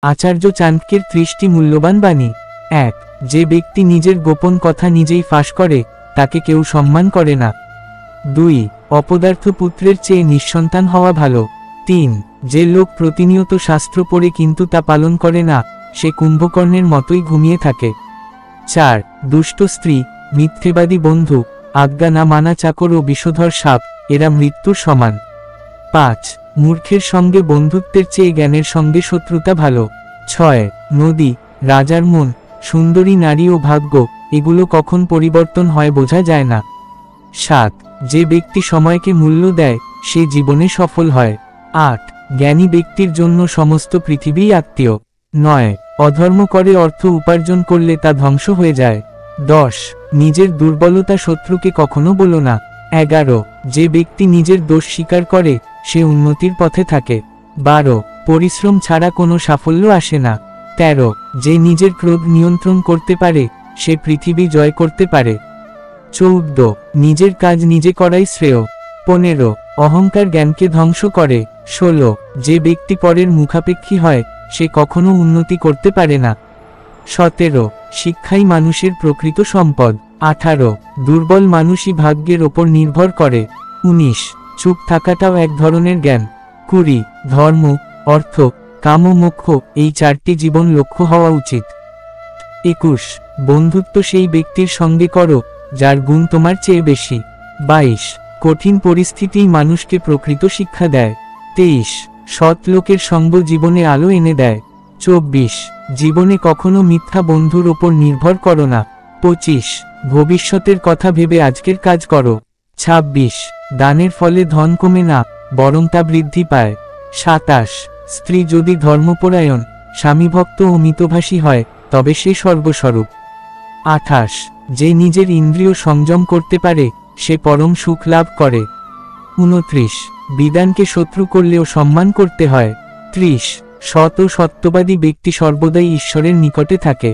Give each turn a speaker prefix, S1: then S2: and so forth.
S1: আচার্য চাণক্যের 30টি মূল্যবান বাণী। 1. যে ব্যক্তি নিজের গোপন কথা নিজেই ফাঁস করে তাকে কেউ সম্মান করে না। 2. অপদার্থ পুত্রের চেয়ে নিঃসন্তান হওয়া ভালো। 3. যে লোক প্রতিনিয়ত শাস্ত্র পড়ে কিন্তু তা পালন করে না সে কুম্ভকর্ণের মতোই ঘুমিয়ে থাকে। 4. দুষ্ট স্ত্রী, মিথ্যেবাদী বন্ধু, আজ্ঞা না মানা চাকর ও বিষধর সাপ এরা মৃত্যুর সমান। 5. মূর্খের সঙ্গে বন্ধুত্বের চেয়ে জ্ঞানের সঙ্গে শত্রুতা ভালো। 6. নদী, রাজার মন, সুন্দরী নারী ও ভাগ্য এগুলো কখন পরিবর্তন হয় বোঝা যায় না। 7. যে ব্যক্তি সময়কে মূল্য দেয় সে জীবনে সফল হয়। 8. জ্ঞানী ব্যক্তির জন্য সমস্ত পৃথিবীই আত্মীয়। 9. অধর্ম করে অর্থ উপার্জন করলে তা ধ্বংস হয়ে যায়। 10. নিজের দুর্বলতা শত্রুকে কখনো বলো না। 11. যে ব্যক্তি নিজের দোষ স্বীকার করে সে উন্নতির পথে থাকে। 12. পরিশ্রম ছাড়া কোনো সাফল্য আসে না। 13. যে নিজের ক্রোধ নিয়ন্ত্রণ করতে পারে সে পৃথিবী জয় করতে পারে। 14. নিজের কাজ নিজে করাই শ্রেয়। 15. অহংকার জ্ঞানকে ধ্বংস করে। 16. যে ব্যক্তি পরের মুখাপেক্ষী হয় সে কখনো উন্নতি করতে পারে না। 17. শিক্ষাই মানুষের প্রকৃত সম্পদ। 18. দুর্বল মানুষই ভাগ্যের ওপর নির্ভর করে। 19. চুপ থাকাটাও এক ধরনের জ্ঞান। 20. ধর্ম, অর্থ, কাম ও মোক্ষ এই 4টি জীবন লক্ষ্য হওয়া উচিত। 21. বন্ধুত্ব সেই ব্যক্তির সঙ্গে করো যার গুণ তোমার চেয়ে বেশি। 22. কঠিন পরিস্থিতিই মানুষকে প্রকৃত শিক্ষা দেয়। 23. সৎ লোকের সঙ্গ জীবনে আলো এনে দেয়। 24. জীবনে কখনো মিথ্যা বন্ধুর ওপর নির্ভর করো না। 25. ভবিষ্যতের কথা ভেবে আজকের কাজ করো। 26. দানের ফলে ধন কমে না বরং তা বৃদ্ধি পায়। 27. স্ত্রী যদি ধর্মপরায়ণ, স্বামীভক্ত ও মিতভাষী হয় তবে সে সর্বস্বরূপ। 28. যে নিজের ইন্দ্রিয় সংযম করতে পারে সে পরম সুখ লাভ করে। 29. বিধানকে শত্রু করলেও সম্মান করতে হয়। 30. সৎ ও সত্যবাদী ব্যক্তি সর্বদাই ঈশ্বরের নিকটে থাকে।